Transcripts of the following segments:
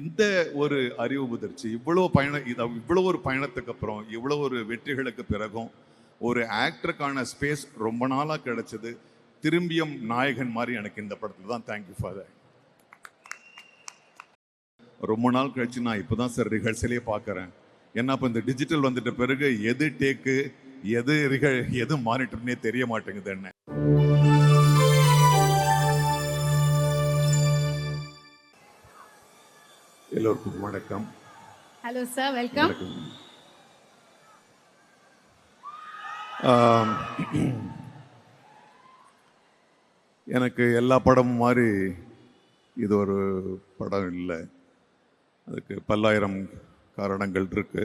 இந்த ஒரு அறிவு முதிர்ச்சி இவ்வளவு ஒரு பயணத்துக்கு அப்புறம் இவ்வளவு ஒரு வெற்றிகளுக்கு பிறகும் ஒரு ஆக்டருக்கான ஸ்பேஸ் ரொம்ப நாளா கிடைச்சது. திரும்பியும் நாயகன் மாதிரி எனக்கு இந்த படத்துல தான். Thank you for that. ரொம்ப நாள் கழிச்சு நான் இப்போதான் சார் ரிஹர்சலே பார்க்குறேன். ஏன்னா இப்போ இந்த டிஜிட்டல் வந்துட்ட பிறகு எது டேக்கு எது மானிட்டர்னே தெரிய மாட்டேங்குது. என்ன எல்லோருக்கும் வணக்கம். Hello sir, welcome. எனக்கு எல்லா படமும் மாதிரி இது ஒரு படம் இல்லை. அதுக்கு பல்லாயிரம் காரணங்கள் இருக்கு.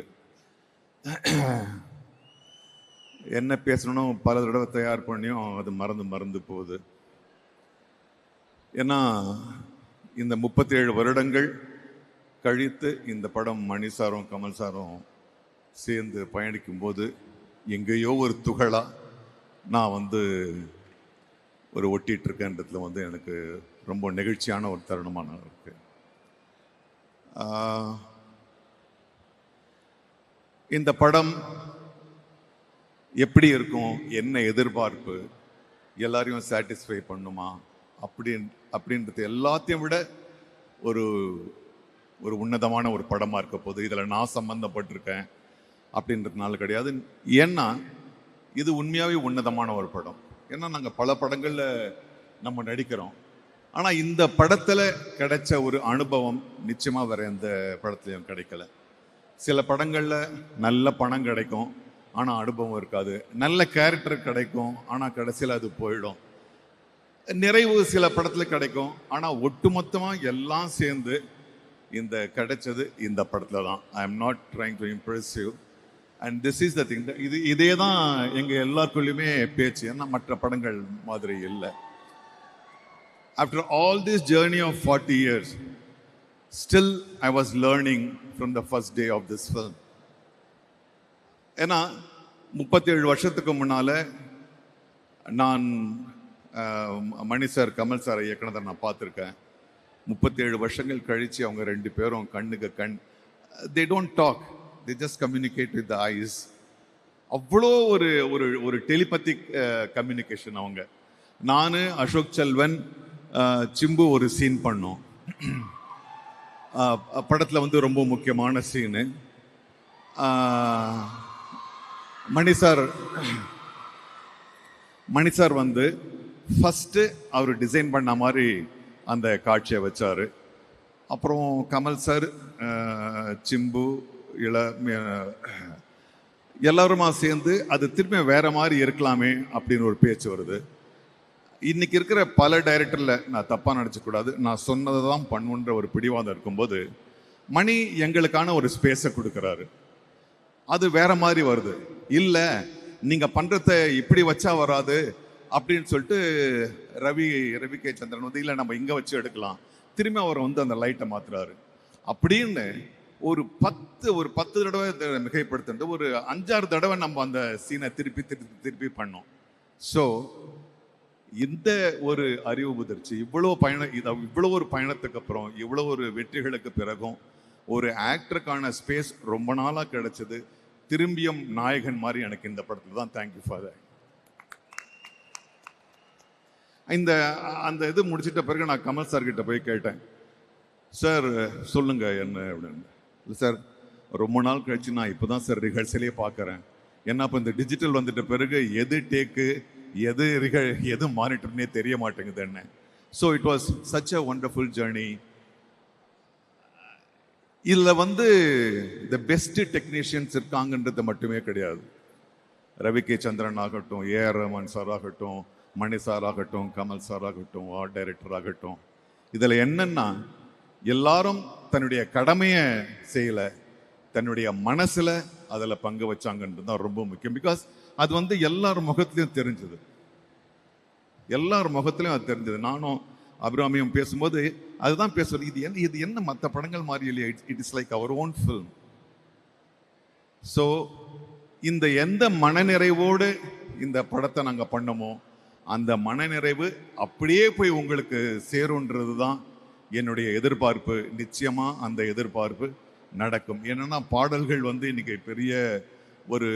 என்ன பேசணும் பல தடவை தயார் பண்ணியும் அது மறந்து போகுது. ஏன்னா இந்த 37 வருடங்கள் கழித்து இந்த படம் மணி சாரும் கமல் சாரும் சேர்ந்து பயணிக்கும் போது எங்கேயோ ஒரு துகளா நான் ஒரு ஒட்டிட்டு இருக்கேன்றதுல எனக்கு ரொம்ப நெகிழ்ச்சியான ஒரு தருணமான இருக்கு. இந்த படம் எப்படி இருக்கும், என்ன எதிர்பார்ப்பு, எல்லாரையும் சாட்டிஸ்ஃபை பண்ணுமா அப்படின்றது எல்லாத்தையும் விட ஒரு ஒரு உன்னதமான ஒரு படமா இருக்க போது. இதில் நான் சம்பந்தப்பட்டிருக்கேன் அப்படின்றதுனால கிடையாது. ஏன்னா இது உண்மையாவே உன்னதமான ஒரு படம். ஏன்னா நாங்கள் பல படங்கள்ல நம்ம நடிக்கிறோம். ஆனா இந்த படத்துல கிடைச்ச ஒரு அனுபவம் நிச்சயமா வேற எந்த படத்துலையும் கிடைக்கல. சில படங்கள்ல நல்ல பணம் கிடைக்கும், ஆனா அனுபவம் இருக்காது. நல்ல கேரக்டர் கிடைக்கும், ஆனா கடைசியில் அது போயிடும். நிறைவு சில படத்துல கிடைக்கும், ஆனா ஒட்டுமொத்தமா எல்லாம் சேர்ந்து இந்த கிடைச்சது இந்த படத்துல தான். I am not trying to Impress you and this is the thing. இதே தான் எங்க எல்லாருக்குள்ளயுமே பேச்சு. ஏன்னா மற்ற படங்கள் மாதிரி இல்லை. After all this journey of 40 years, still I was learning from the first day of this film. ஏன்னா 37 வருஷத்துக்கு முன்னால நான் மணி சார் கமல் சார் இயக்குனதை நான் பார்த்துருக்கேன். 37 வருஷங்கள் கழிச்சு அவங்க ரெண்டு பேரும் கண்ணுக்கு கண், they don't talk, they just communicate with the eyes. அவ்வளோ ஒரு டெலிபத்திக் கம்யூனிகேஷன். அவங்க நான் அசோக் செல்வன் சிம்பு ஒரு சீன் பண்ணோம் படத்தில். ரொம்ப முக்கியமான சீனு. மணி சார் ஃபஸ்ட்டு அவர் டிசைன் பண்ண மாதிரி அந்த காட்சியை வச்சார். அப்புறம் கமல் சார், சிம்பு, எல்லாருமா சேர்ந்து அது திரும்ப வேற மாதிரி இருக்கலாமே அப்படின்னு ஒரு பேச்சு வருது. இன்னைக்கு இருக்கிற பல டைரக்டர்ல நான் தப்பா நினைச்சக்கூடாது, நான் சொன்னதை தான் பண்ணுன்ற ஒரு பிடிவாதம் இருக்கும்போது மணி எங்களுக்கான ஒரு ஸ்பேஸை கொடுக்குறாரு. அது வேற மாதிரி வருது. இல்லை நீங்க பண்றத இப்படி வச்சா வராது அப்படின்னு சொல்லிட்டு ரவி கே சந்திரன் இல்லை நம்ம இங்க வச்சு எடுக்கலாம், திரும்ப அவர் அந்த லைட்டை மாத்துறாரு. அப்படின்னு ஒரு 10 தடவை மிகைப்படுத்த ஒரு 5-6 தடவை நம்ம அந்த சீனை திருப்பி பண்ணோம். ஸோ இந்த ஒரு அறிவு முதிர்ச்சி இவ்வளவு ஒரு பயணத்துக்கு அப்புறம் இவ்வளவு ஒரு வெற்றிகளுக்கு பிறகும் ஒரு ஆக்டருக்கான ஸ்பேஸ் ரொம்ப நாளா கிடைச்சது. திரும்பியும் நாயகன் மாதிரி எனக்கு இந்த படத்துல தான். Thank you for that. அந்த இது முடிச்சிட்ட பிறகு நான் கமல் சார் கிட்ட போய் கேட்டேன், சார் சொல்லுங்க என்ன அப்படின்னு. இல்லை சார், ரொம்ப நாள் கழிச்சு நான் இப்போதான் சார் ரிஹர்சலே பார்க்குறேன். ஏன்னா இப்போ இந்த டிஜிட்டல் வந்துட்ட பிறகு எது டேக்கு எது மானிட்டர்னே தெரிய மாட்டேங்குது. என்ன so it was such a wonderful journey. இதில் த பெஸ்ட் டெக்னீஷியன்ஸ் இருக்காங்கன்றது மட்டுமே கிடையாது. ரவி கே சந்திரன் ஆகட்டும், ஏஆர் ரஹ்மான் சார் ஆகட்டும், மணி சார் ஆகட்டும், கமல் சார் ஆகட்டும், ஆர்ட் டைரக்டர் ஆகட்டும், இதில் என்னன்னா எல்லாரும் தன்னுடைய கடமையை செய்யலை, தன்னுடைய மனசில் அதில் பங்கு வச்சாங்கன்றது தான் ரொம்ப முக்கியம். பிகாஸ் அது எல்லார் முகத்திலையும் தெரிஞ்சது. அது தெரிஞ்சது. நானும் அபிராமியும் பேசும்போது அதுதான் பேசுறது. இது என்ன மற்ற படங்கள் மாதிரி இல்லையா, it is like our own film. So இந்த எந்த மனநிறைவோடு இந்த படத்தை நாங்கள் பண்ணமோ அந்த மனநிறைவு அப்படியே போய் உங்களுக்கு சேருன்றது தான் என்னுடைய எதிர்பார்ப்பு நிச்சயமா அந்த எதிர்பார்ப்பு நடக்கும். என்னன்னா பாடல்கள் வந்து இன்னைக்கு பெரிய ஒரு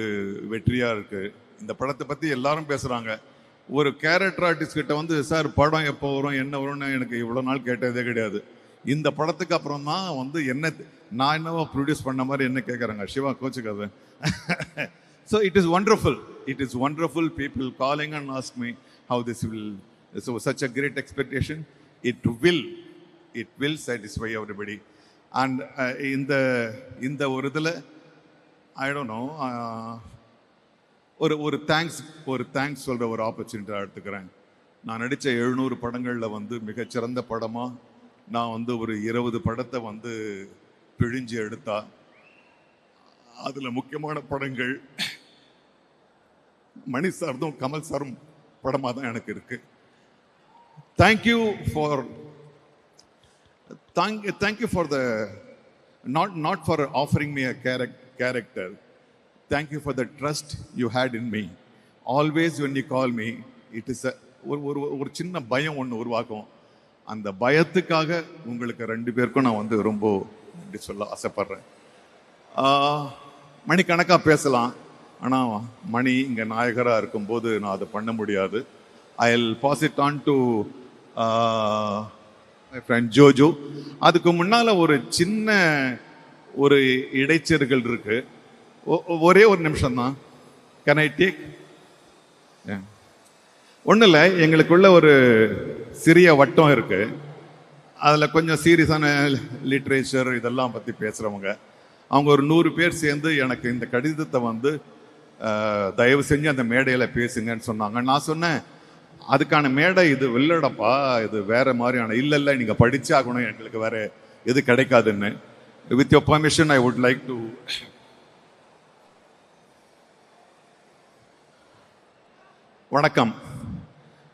வெற்றியா இருக்கு. இந்த படத்தை பத்தி எல்லாரும் பேசுறாங்க. ஒரு கேரக்டர் ஆர்டிஸ்ட் கிட்ட வந்து சார் படம் எப்போ வரும் என்ன வரும்னு எனக்கு இவ்வளவு நாள் கேட்டதே கிடையாது. இந்த படத்துக்கு அப்புறம் தான் வந்து என்ன நான் என்னவோ ப்ரொடியூஸ் பண்ண மாதிரி என்ன கேட்குறாங்க. Siva கோச்சுக்காது. So it is wonderful. It is wonderful people calling and ask me how this will. So such a great expectation. It will satisfy everybody. And இந்த ஒரு இதில் I don't know. ஒரு தேங்க்ஸ் சொல்ற ஒரு ஆப்பர்ச்சுனிட்டி எடுத்துக்கிறேன். நான் நடித்த 700 படங்களில் வந்து மிகச்சிறந்த படமா நான் வந்து ஒரு 20 படத்தை வந்து பிழிஞ்சு எடுத்தா அதுல முக்கியமான படங்கள் மணி சார்தும் கமல் சாரும் படமா தான் எனக்கு இருக்கு. Thank you for the not for offering me a character. Thank you for the trust you had in me. Always when you call me, it is ஒரு சின்ன பயம் ஒன்று உருவாக்கும். அந்த பயத்துக்காக உங்களுக்கு 2 பேருக்கும் நான் வந்து ரொம்ப நன்றி சொல்ல ஆசைப்படுறேன். மணிக்கணக்காக பேசலாம், ஆனால் மணி இங்கே நாயகராக இருக்கும்போது நான் அதை பண்ண முடியாது. I'll pass it on to my friend ஜோஜோ. அதுக்கு முன்னால் ஒரு சின்ன ஒரு இடைச்செருகள் இருக்கு. ஒரே ஒரு நிமிஷம் தான். Can I take? ஒன்றும் இல்லை, எங்களுக்குள்ள ஒரு சிறிய வட்டம் இருக்கு. அதில் கொஞ்சம் சீரியஸான லிட்ரேச்சர் இதெல்லாம் பற்றி பேசுகிறவங்க. அவங்க ஒரு 100 பேர் சேர்ந்து எனக்கு இந்த கடிதத்தை வந்து தயவு செஞ்சு அந்த மேடையில் பேசுங்கன்னு சொன்னாங்க. நான் சொன்னேன் அதுக்கான மேடை இது இல்லடப்பா, இது வேற மாதிரியான. இல்லை நீங்கள் படிச்சாகணும், எங்களுக்கு வேற எது கிடைக்காதுன்னு. With your permission I would like to. வணக்கம்.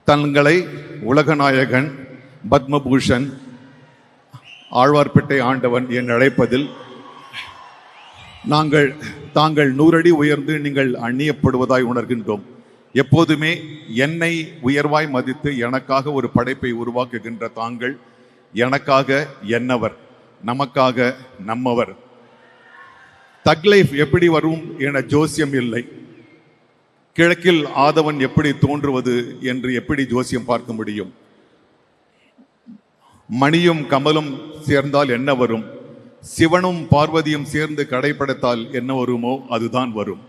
தங்களை உலகநாயகன், பத்மபூஷன், ஆழ்வார்பேட்டை ஆண்டவன் என் அழைப்பதில் தாங்கள் 100 அடி உயர்ந்து நீங்கள் அந்நியப்படுவதாய் உணர்கின்றோம். எப்போதுமே என்னை உயர்வாய் மதித்து எனக்காக ஒரு படைப்பை உருவாக்குகின்ற தாங்கள் எனக்காக என்னவர், நமக்காக நம்மவர். தக் லைஃப் எப்படி வரும் என ஜோசியம் இல்லை. கிழக்கில் ஆதவன் எப்படி தோன்றுவது என்று எப்படி ஜோசியம் பார்க்க முடியும்? மணியும் கமலும் சேர்ந்தால் என்ன வரும்? சிவனும் பார்வதியும் சேர்ந்து கடைப்படைத்தால் என்ன வருமோ அதுதான் வரும்.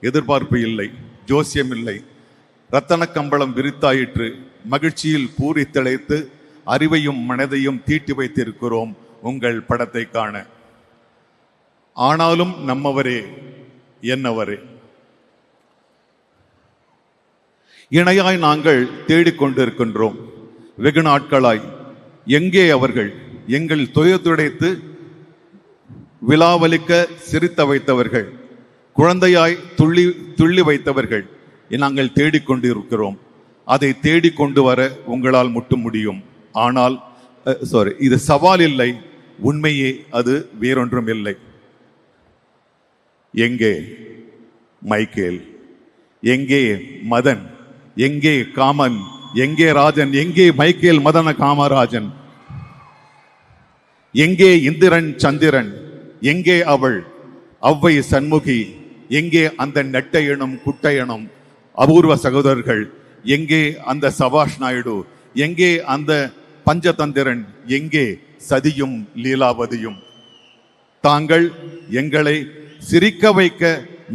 எதிர்பார்ப்பு இல்லை, ஜோசியம் இல்லை. ரத்தன கம்பளம் விரித்தாயிற்று, மகிழ்ச்சியில் பூரி திளைத்து அறிவையும் மனதையும் தீட்டி வைத்திருக்கிறோம் உங்கள் படத்தை காண. ஆனாலும் நம்மவரே என்னவரே. இணையாய் நாங்கள் தேடிக்கொண்டிருக்கின்றோம் வெகு நாட்களாய். எங்கே அவர்கள்? எங்கள் துயதுடைத்து விழாவலிக்க சிரித்த வைத்தவர்கள், குழந்தையாய் துள்ளி வைத்தவர்கள் நாங்கள் தேடிக்கொண்டிருக்கிறோம். அதை தேடிக்கொண்டு வர உங்களால் மட்டும் முடியும். ஆனால் இது சவால் இல்லை, உண்மையே அது வேறொன்றும் இல்லை. எங்கே மைக்கேல்? எங்கே மதன்? எங்கே காமன்? எங்கே ராஜன்? எங்கே மைக்கேல் மதன காமராஜன்? எங்கே இந்திரன் சந்திரன்? எங்கே அவள் அவ்வை சண்முகி? எங்கே அந்த நெட்டையனும் குட்டையனும் அபூர்வ சகோதரர்கள்? எங்கே அந்த சபாஷ் நாயுடு? எங்கே அந்த பஞ்சதந்திரன்? எங்கே சதியும் லீலாவதியும்? தாங்கள் எங்களை சிரிக்க வைக்க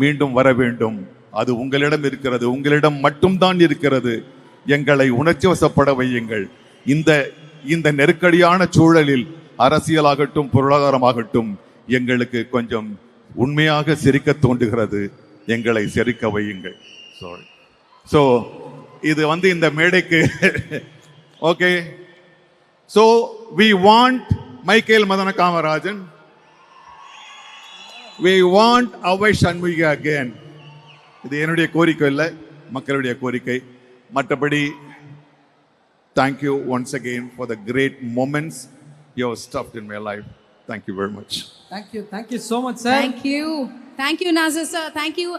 மீண்டும் வர வேண்டும். அது உங்களிடம் இருக்கிறது, உங்களிடம் மட்டும்தான் இருக்கிறது. எங்களை உணர்ச்சி வசப்பட வையுங்கள். இந்த நெருக்கடியான சூழலில் அரசியலாகட்டும் பொருளாதாரமாகட்டும் எங்களுக்கு கொஞ்சம் உண்மையாக சிரிக்க தோன்றுகிறது. எங்களை சிரிக்க வையுங்கள். ஸோ இது வந்து இந்த மேடைக்கு okay. So we want Michael Madana Kamarajan, we want Avvai Shanmughi again. இது என்னுடைய கோரிக்கை இல்லை, மக்களுடைய கோரிக்கை. மற்றபடி thank you once again for the great moments you have stuffed in my life. Thank you very much. Thank you so much, sir. Thank you, Nazir sir. Thank you.